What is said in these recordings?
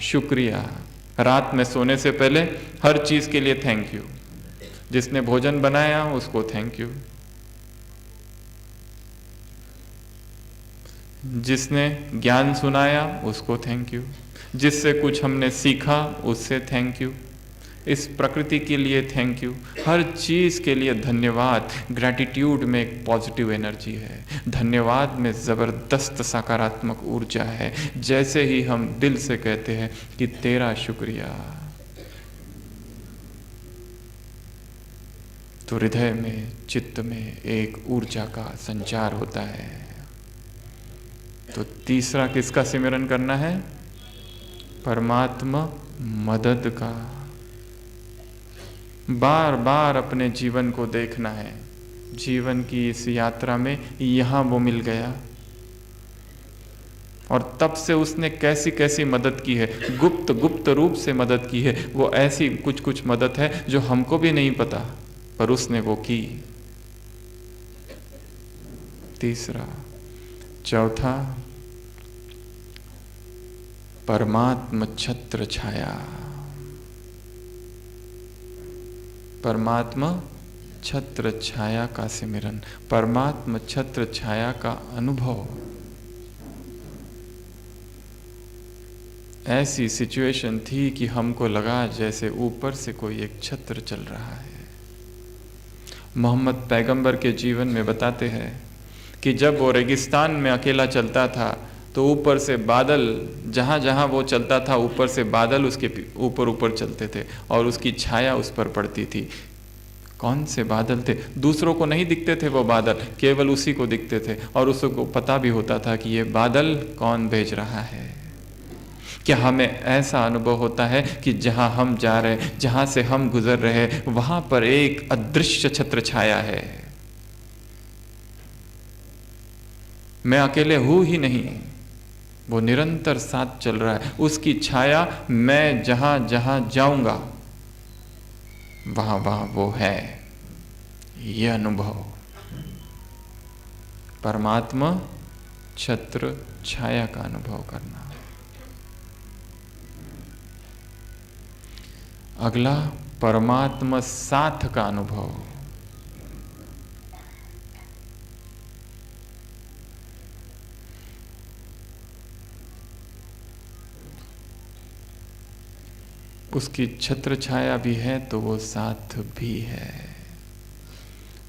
शुक्रिया। रात में सोने से पहले हर चीज के लिए थैंक यू। जिसने भोजन बनाया उसको थैंक यू, जिसने ज्ञान सुनाया उसको थैंक यू, जिससे कुछ हमने सीखा उससे थैंक यू, इस प्रकृति के लिए थैंक यू, हर चीज के लिए धन्यवाद। ग्रैटिट्यूड में एक पॉजिटिव एनर्जी है, धन्यवाद में जबरदस्त सकारात्मक ऊर्जा है। जैसे ही हम दिल से कहते हैं कि तेरा शुक्रिया, तो हृदय में, चित्त में एक ऊर्जा का संचार होता है। तो तीसरा किसका सिमरन करना है? परमात्मा मदद का। बार बार अपने जीवन को देखना है। जीवन की इस यात्रा में यहां वो मिल गया और तब से उसने कैसी कैसी मदद की है, गुप्त गुप्त रूप से मदद की है। वो ऐसी कुछ कुछ मदद है जो हमको भी नहीं पता, पर उसने वो की। तीसरा। चौथा, परमात्म छत्र छाया। परमात्मा छत्र छाया का सिमरन, परमात्म छत्र छाया का अनुभव। ऐसी सिचुएशन थी कि हमको लगा जैसे ऊपर से कोई एक छत्र चल रहा है। मोहम्मद पैगंबर के जीवन में बताते हैं कि जब वो रेगिस्तान में अकेला चलता था तो ऊपर से बादल, जहाँ जहाँ वो चलता था ऊपर से बादल उसके ऊपर ऊपर चलते थे और उसकी छाया उस पर पड़ती थी। कौन से बादल थे? दूसरों को नहीं दिखते थे वो बादल, केवल उसी को दिखते थे और उसको पता भी होता था कि ये बादल कौन भेज रहा है। क्या हमें ऐसा अनुभव होता है कि जहाँ हम जा रहे, जहाँ से हम गुजर रहे, वहाँ पर एक अदृश्य छत्र छाया है? मैं अकेले हूँ ही नहीं, वो निरंतर साथ चल रहा है। उसकी छाया, मैं जहां जहां जाऊंगा वहां वहां वो है। ये अनुभव परमात्मा छत्र छाया का अनुभव करना। अगला, परमात्मा साथ का अनुभव। उसकी छत्र छाया भी है तो वो साथ भी है।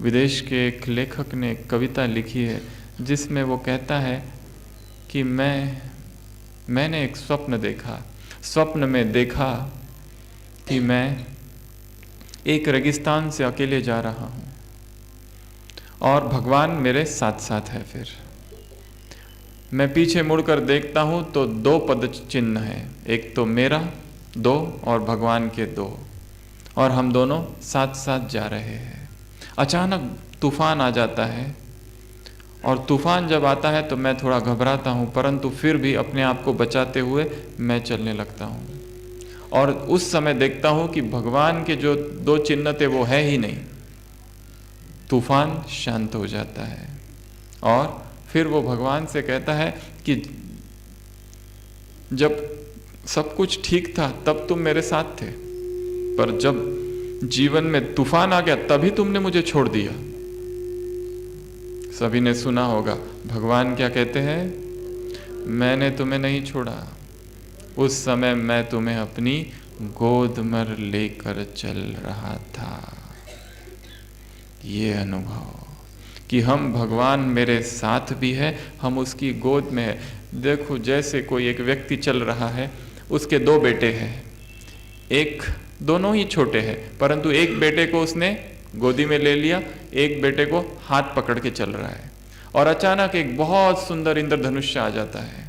विदेश के एक लेखक ने एक कविता लिखी है जिसमें वो कहता है कि मैंने एक स्वप्न देखा। स्वप्न में देखा कि मैं एक रेगिस्तान से अकेले जा रहा हूँ और भगवान मेरे साथ साथ है। फिर मैं पीछे मुड़कर देखता हूँ तो दो पद चिन्ह है, एक तो मेरा दो और भगवान के दो, और हम दोनों साथ साथ जा रहे हैं। अचानक तूफान आ जाता है और तूफान जब आता है तो मैं थोड़ा घबराता हूँ, परंतु फिर भी अपने आप को बचाते हुए मैं चलने लगता हूँ। और उस समय देखता हूँ कि भगवान के जो दो चिन्ह थे वो है ही नहीं। तूफान शांत हो जाता है और फिर वो भगवान से कहता है कि जब सब कुछ ठीक था तब तुम मेरे साथ थे, पर जब जीवन में तूफान आ गया तभी तुमने मुझे छोड़ दिया। सभी ने सुना होगा भगवान क्या कहते हैं? मैंने तुम्हें नहीं छोड़ा, उस समय मैं तुम्हें अपनी गोद में लेकर चल रहा था। ये अनुभव कि हम, भगवान मेरे साथ भी है, हम उसकी गोद में है। देखो जैसे कोई एक व्यक्ति चल रहा है, उसके दो बेटे हैं, एक, दोनों ही छोटे हैं, परंतु एक बेटे को उसने गोदी में ले लिया, एक बेटे को हाथ पकड़ के चल रहा है और अचानक एक बहुत सुंदर इंद्रधनुष आ जाता है।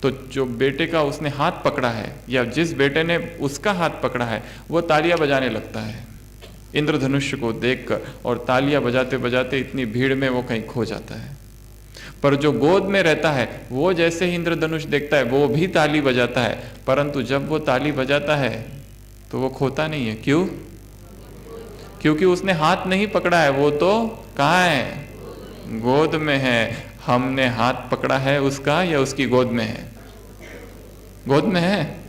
तो जो बेटे का उसने हाथ पकड़ा है या जिस बेटे ने उसका हाथ पकड़ा है वो तालियां बजाने लगता है इंद्रधनुष को देखकर, और तालियां बजाते बजाते इतनी भीड़ में वो कहीं खो जाता है। पर जो गोद में रहता है वो जैसे ही इंद्रधनुष देखता है वो भी ताली बजाता है, परंतु जब वो ताली बजाता है तो वो खोता नहीं है। क्यों? क्योंकि उसने हाथ नहीं पकड़ा है, वो तो कहाँ है? गोद में है। हमने हाथ पकड़ा है उसका या उसकी गोद में है? गोद में है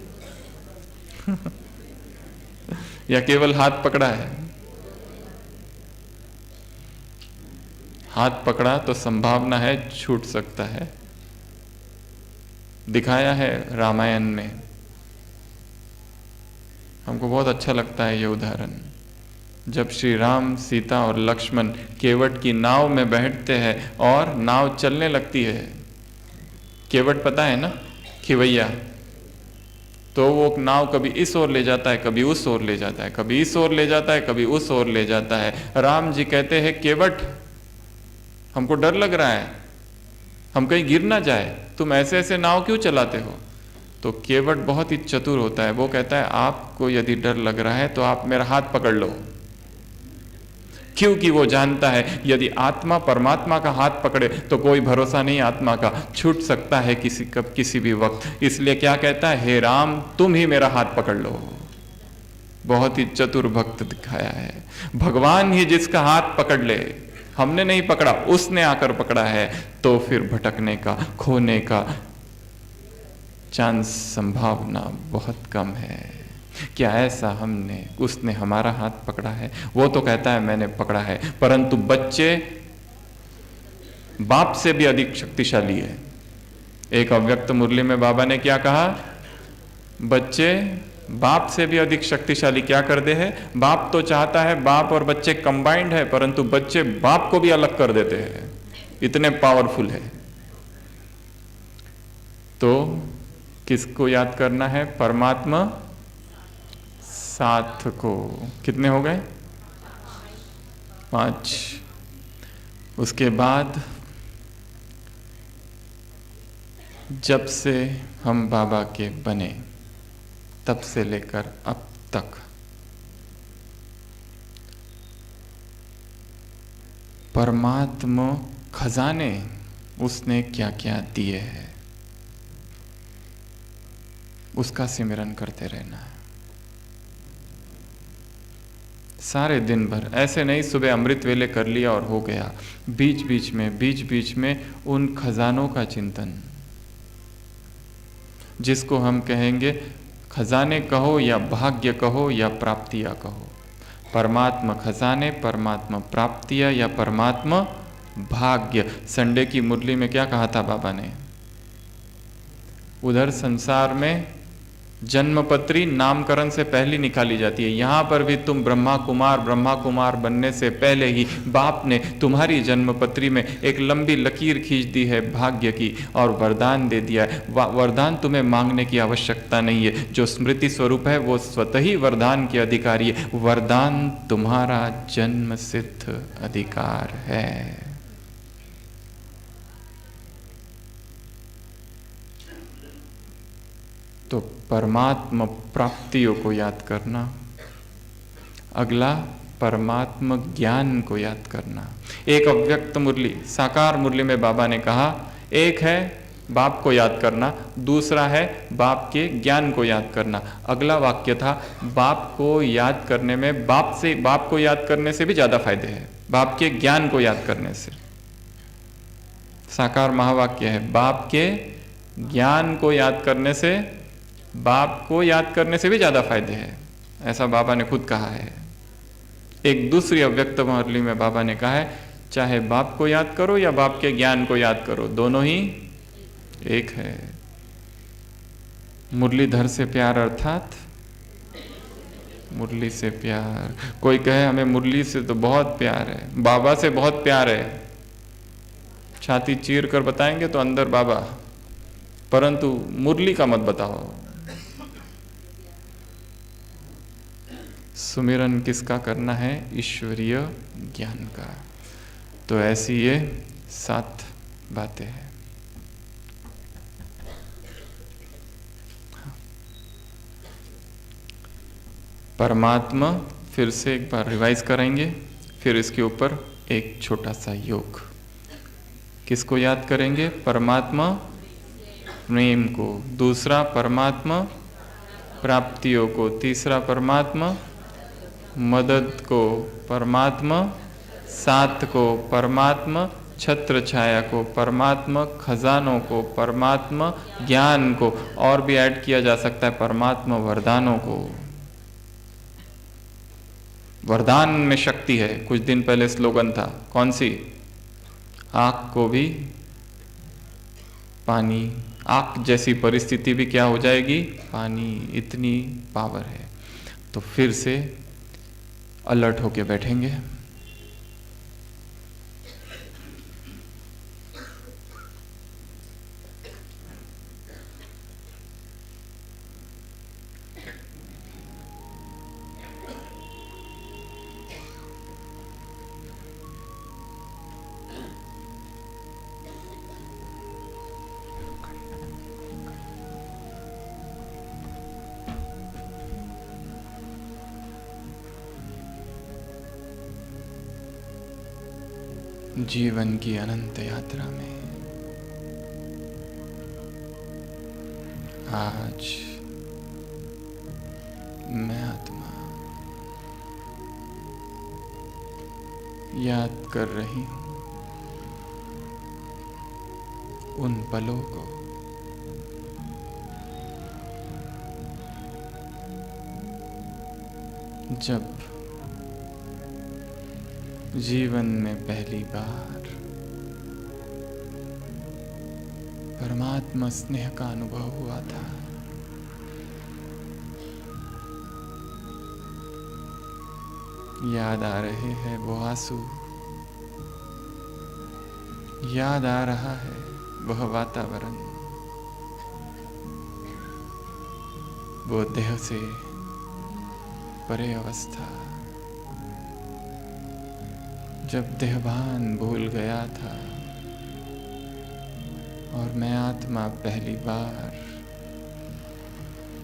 या केवल हाथ पकड़ा है? हाथ पकड़ा तो संभावना है छूट सकता है। दिखाया है रामायण में, हमको बहुत अच्छा लगता है ये उदाहरण। जब श्री राम, सीता और लक्ष्मण केवट की नाव में बैठते हैं और नाव चलने लगती है, केवट पता है ना, खिवैया, तो वो नाव कभी इस ओर ले जाता है, कभी उस ओर ले जाता है, कभी इस ओर ले जाता है, कभी उस ओर ले जाता है। राम जी कहते हैं, केवट हमको डर लग रहा है, हम कहीं गिर ना जाए, तुम ऐसे ऐसे नाव क्यों चलाते हो? तो केवट बहुत ही चतुर होता है, वो कहता है आपको यदि डर लग रहा है तो आप मेरा हाथ पकड़ लो। क्योंकि वो जानता है यदि आत्मा परमात्मा का हाथ पकड़े तो कोई भरोसा नहीं आत्मा का, छूट सकता है किसी भी वक्त। इसलिए क्या कहता है, हे राम तुम ही मेरा हाथ पकड़ लो। बहुत ही चतुर भक्त दिखाया है। भगवान ही जिसका हाथ पकड़ ले, हमने नहीं पकड़ा, उसने आकर पकड़ा है, तो फिर भटकने का, खोने का चांस, संभावना बहुत कम है। क्या ऐसा उसने हमारा हाथ पकड़ा है? वो तो कहता है मैंने पकड़ा है, परंतु बच्चे बाप से भी अधिक शक्तिशाली है। एक अव्यक्त मुरली में बाबा ने क्या कहा, बच्चे बाप से भी अधिक शक्तिशाली क्या कर दे है। बाप तो चाहता है बाप और बच्चे कंबाइंड है, परंतु बच्चे बाप को भी अलग कर देते हैं, इतने पावरफुल है। तो किसको याद करना है? परमात्मा साथ को। कितने हो गए? 5। उसके बाद जब से हम बाबा के बने तब से लेकर अब तक परमात्मा खजाने उसने क्या क्या दिए हैं, उसका सिमरन करते रहना है सारे दिन भर। ऐसे नहीं सुबह अमृत वेले कर लिया और हो गया, बीच बीच में उन खजानों का चिंतन, जिसको हम कहेंगे खजाने कहो या भाग्य कहो या प्राप्तियां कहो। परमात्मा खजाने, परमात्मा प्राप्तियां या परमात्मा भाग्य। संडे की मुरली में क्या कहा था बाबा ने? उधर संसार में जन्मपत्री नामकरण से पहले निकाली जाती है, यहाँ पर भी तुम ब्रह्मा कुमार बनने से पहले ही बाप ने तुम्हारी जन्मपत्री में एक लंबी लकीर खींच दी है भाग्य की और वरदान दे दिया है। वरदान तुम्हें मांगने की आवश्यकता नहीं है, जो स्मृति स्वरूप है वो स्वतः ही वरदान के अधिकारी है। वरदान तुम्हारा जन्म सिद्ध अधिकार है। तो परमात्मा प्राप्तियों को याद करना, अगला परमात्मा ज्ञान को याद करना। एक अव्यक्त मुरली, साकार मुरली में बाबा ने कहा, एक है बाप को याद करना, दूसरा है बाप के ज्ञान को याद करना। अगला वाक्य था बाप को याद करने में, बाप को याद करने से भी ज्यादा फायदे हैं बाप के ज्ञान को याद करने से। साकार महावाक्य है, बाप के ज्ञान को याद करने से, बाप को याद करने से भी ज्यादा फायदे हैं, ऐसा बाबा ने खुद कहा है। एक दूसरी अव्यक्त मुरली में बाबा ने कहा है, चाहे बाप को याद करो या बाप के ज्ञान को याद करो, दोनों ही एक है। मुरलीधर से प्यार अर्थात मुरली से प्यार। कोई कहे हमें मुरली से तो बहुत प्यार है, बाबा से बहुत प्यार है, छाती चीर कर बताएंगे तो अंदर बाबा, परंतु मुरली का मत बताओ। सुमिरन किसका करना है? ईश्वरीय ज्ञान का। तो ऐसी ये 7 बातें हैं। परमात्मा फिर से एक बार रिवाइज करेंगे, फिर इसके ऊपर एक छोटा सा योग। किसको याद करेंगे? परमात्मा प्रेम को, दूसरा परमात्मा प्राप्तियों को, तीसरा परमात्मा मदद को, परमात्मा साथ को, परमात्मा छत्र छाया को, परमात्मा खजानों को, परमात्मा ज्ञान को, और भी ऐड किया जा सकता है परमात्मा वरदानों को। वरदान में शक्ति है। कुछ दिन पहले स्लोगन था, कौन सी? आग को भी पानी, आग जैसी परिस्थिति भी क्या हो जाएगी? पानी। इतनी पावर है। तो फिर से अलर्ट होके बैठेंगे। जीवन की अनंत यात्रा में आज मैं आत्मा याद कर रही हूं उन पलों को जब जीवन में पहली बार परमात्मा स्नेह का अनुभव हुआ था। याद आ रहे हैं वो आंसू, याद आ रहा है वह वातावरण, वो देह से परे अवस्था, जब देहभान भूल गया था और मैं आत्मा पहली बार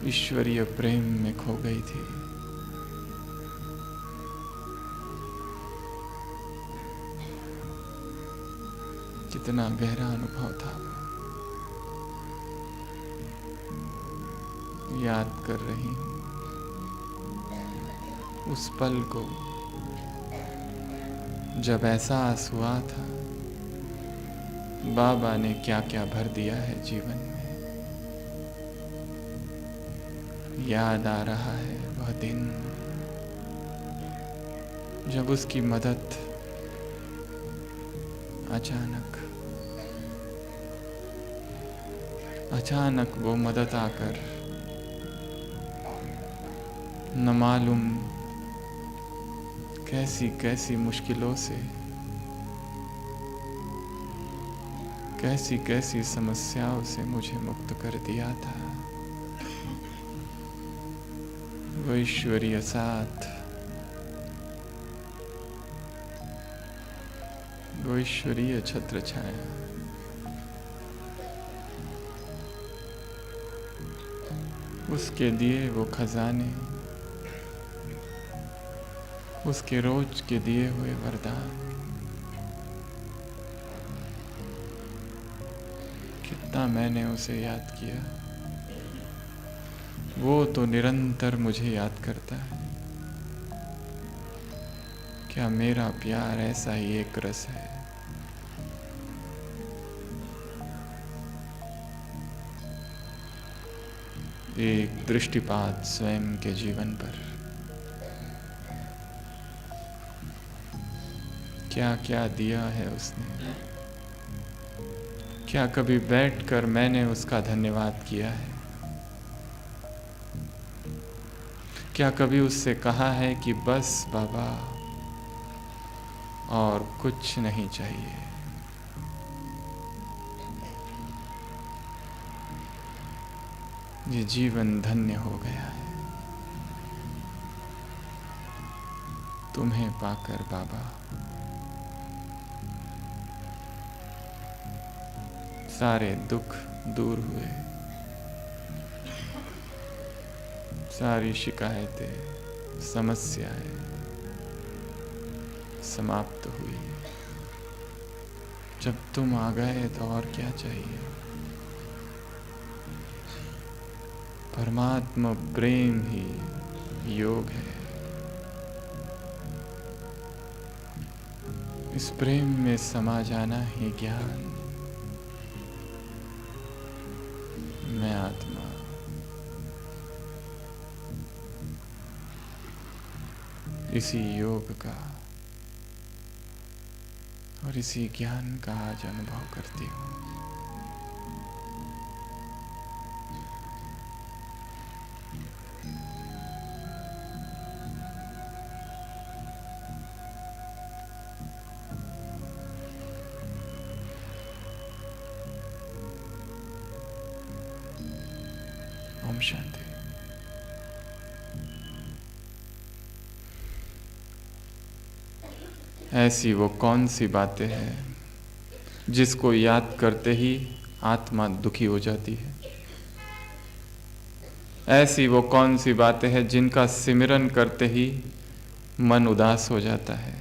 ईश्वरीय प्रेम में खो गई थी। कितना गहरा अनुभव था। याद कर रही हूं उस पल को जब एहसास हुआ था बाबा ने क्या क्या भर दिया है जीवन में। याद आ रहा है वह दिन जब उसकी मदद अचानक वो मदद आकर न मालूम कैसी कैसी मुश्किलों से, कैसी कैसी समस्याओं से मुझे मुक्त कर दिया था। वो ईश्वरीय साथ, वो ईश्वरीय छत्र छाया, उसके दिए वो खजाने, उसके रोज के दिए हुए वरदान, कितना मैंने उसे याद किया। वो तो निरंतर मुझे याद करता है। क्या मेरा प्यार ऐसा ही एक रस है? एक दृष्टिपात स्वयं के जीवन पर क्या क्या दिया है उसने। क्या कभी बैठकर मैंने उसका धन्यवाद किया है? क्या कभी उससे कहा है कि बस बाबा और कुछ नहीं चाहिए? ये जीवन धन्य हो गया है तुम्हें पाकर बाबा। सारे दुख दूर हुए, सारी शिकायतें, समस्याएं समाप्त हुई। जब तुम आ गए तो और क्या चाहिए? परमात्मा प्रेम ही योग है। इस प्रेम में समा जाना ही ज्ञान। मैं आत्मा, इसी योग का और इसी ज्ञान का आज अनुभव करती हूँ। ओम शांति। ऐसी वो कौन सी बातें हैं जिसको याद करते ही आत्मा दुखी हो जाती है? ऐसी वो कौन सी बातें हैं जिनका सिमरन करते ही मन उदास हो जाता है?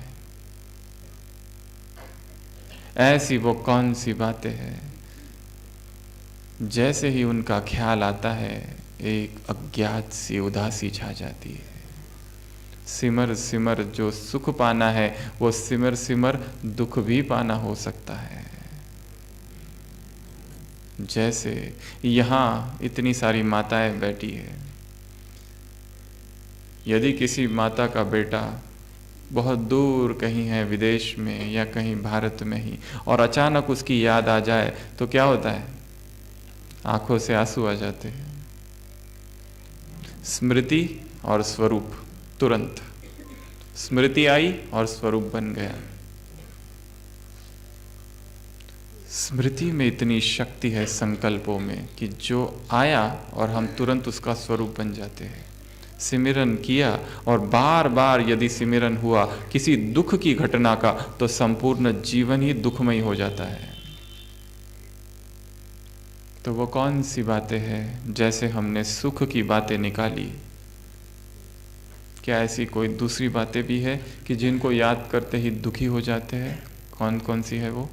ऐसी वो कौन सी बातें हैं जैसे ही उनका ख्याल आता है एक अज्ञात सी उदासी छा जाती है? सिमर सिमर जो सुख पाना है वो सिमर सिमर दुख भी पाना हो सकता है। जैसे यहाँ इतनी सारी माताएं बैठी है, यदि किसी माता का बेटा बहुत दूर कहीं है, विदेश में या कहीं भारत में ही, और अचानक उसकी याद आ जाए तो क्या होता है? आंखों से आंसू आ जाते हैं। स्मृति और स्वरूप, तुरंत स्मृति आई और स्वरूप बन गया। स्मृति में इतनी शक्ति है संकल्पों में कि जो आया और हम तुरंत उसका स्वरूप बन जाते हैं। सिमरन किया और बार बार यदि सिमरन हुआ किसी दुख की घटना का तो संपूर्ण जीवन ही दुखमय हो जाता है। तो वो कौन सी बातें हैं? जैसे हमने सुख की बातें निकाली, क्या ऐसी कोई दूसरी बातें भी है कि जिनको याद करते ही दुखी हो जाते हैं? कौन कौन सी है वो?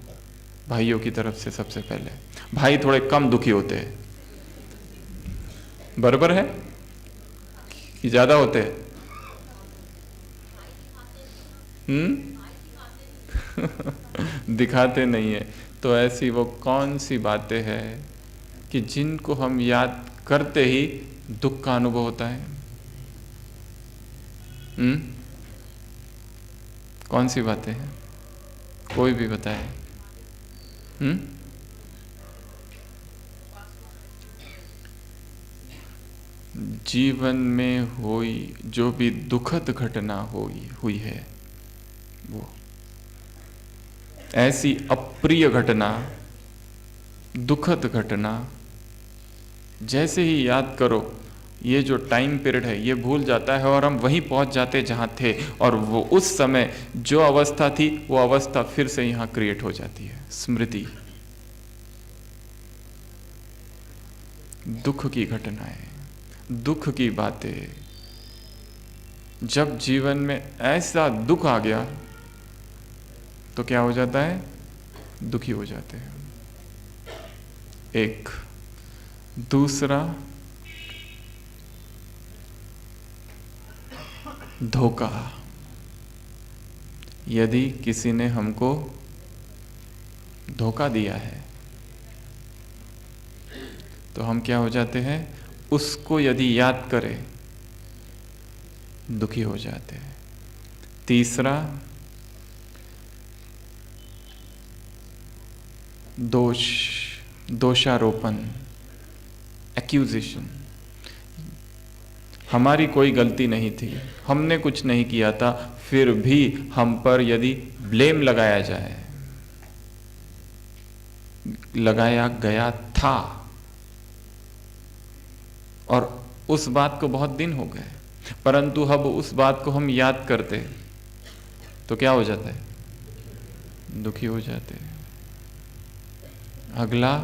भाइयों की तरफ से सबसे पहले। भाई थोड़े कम दुखी होते हैं, बराबर है कि ज्यादा होते हैं? दिखाते नहीं है। तो ऐसी वो कौन सी बातें हैं कि जिनको हम याद करते ही दुख का अनुभव होता है? कौन सी बातें हैं? कोई भी बताए। जीवन में हुई जो भी दुखद घटना हुई है, वो ऐसी अप्रिय घटना, दुखद घटना, जैसे ही याद करो ये जो टाइम पीरियड है ये भूल जाता है और हम वहीं पहुंच जाते जहां थे, और वो उस समय जो अवस्था थी वो अवस्था फिर से यहां क्रिएट हो जाती है। स्मृति, दुख की घटनाएं, दुख की बातें। जब जीवन में ऐसा दुख आ गया तो क्या हो जाता है? दुखी हो जाते हैं। एक दूसरा, धोखा। यदि किसी ने हमको धोखा दिया है तो हम क्या हो जाते हैं? उसको यदि याद करें दुखी हो जाते हैं। तीसरा, दोष, दोषारोपण, एक्यूजेशन। हमारी कोई गलती नहीं थी, हमने कुछ नहीं किया था, फिर भी हम पर यदि ब्लेम लगाया जाए, लगाया गया था और उस बात को बहुत दिन हो गए, परंतु अब उस बात को हम याद करते तो क्या हो जाता है? दुखी हो जाते हैं। अगला,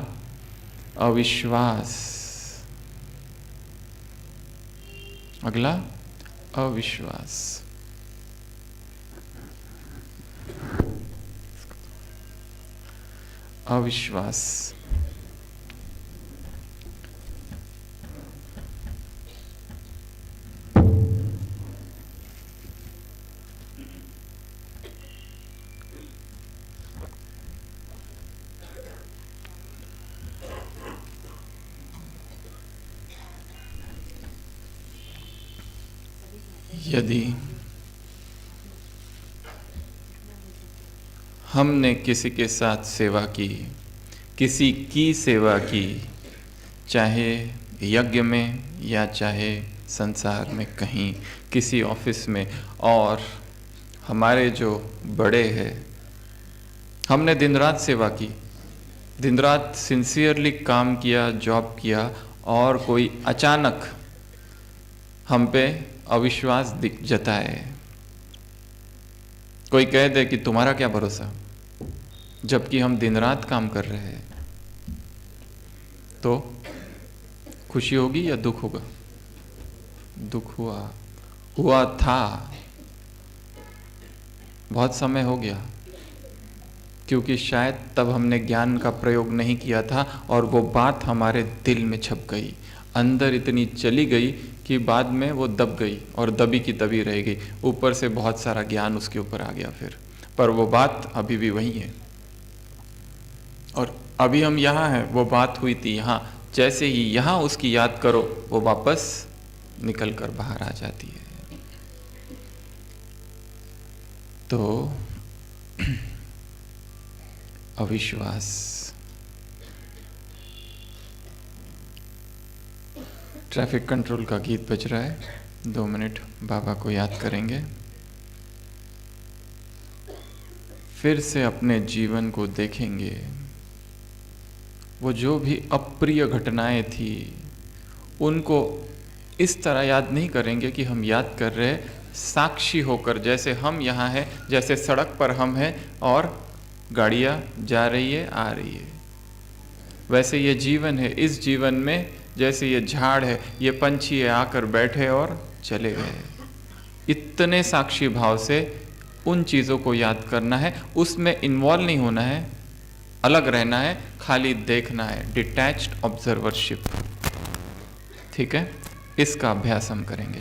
अविश्वास। अगला, अविश्वास। अविश्वास यदि हमने किसी के साथ सेवा की, किसी की सेवा की, चाहे यज्ञ में या चाहे संसार में कहीं, किसी ऑफिस में, और हमारे जो बड़े हैं, हमने दिन रात सेवा की, दिन रात सिंसियरली काम किया, जॉब किया, और कोई अचानक हम पे अविश्वास जताए, कोई कह दे कि तुम्हारा क्या भरोसा, जबकि हम दिन रात काम कर रहे हैं, तो खुशी होगी या दुख होगा? दुख हुआ था, बहुत समय हो गया, क्योंकि शायद तब हमने ज्ञान का प्रयोग नहीं किया था और वो बात हमारे दिल में छप गई, अंदर इतनी चली गई कि बाद में वो दब गई और दबी की तभी रह गई। ऊपर से बहुत सारा ज्ञान उसके ऊपर आ गया फिर, पर वो बात अभी भी वही है। और अभी हम यहाँ हैं, वो बात हुई थी यहाँ, जैसे ही यहाँ उसकी याद करो वो वापस निकल कर बाहर आ जाती है। तो अविश्वास, ट्रैफिक कंट्रोल का गीत बज रहा है, 2 मिनट बाबा को याद करेंगे। फिर से अपने जीवन को देखेंगे, वो जो भी अप्रिय घटनाएं थी उनको इस तरह याद नहीं करेंगे कि हम याद कर रहे हैं, साक्षी होकर, जैसे हम यहाँ हैं, जैसे सड़क पर हम हैं और गाड़ियाँ जा रही है आ रही है, वैसे ये जीवन है। इस जीवन में जैसे ये झाड़ है, ये पंछी है, आकर बैठे और चले गए। इतने साक्षी भाव से उन चीज़ों को याद करना है, उसमें इन्वॉल्व नहीं होना है, अलग रहना है, खाली देखना है, डिटैच्ड ऑब्जर्वरशिप। ठीक है, इसका अभ्यास हम करेंगे।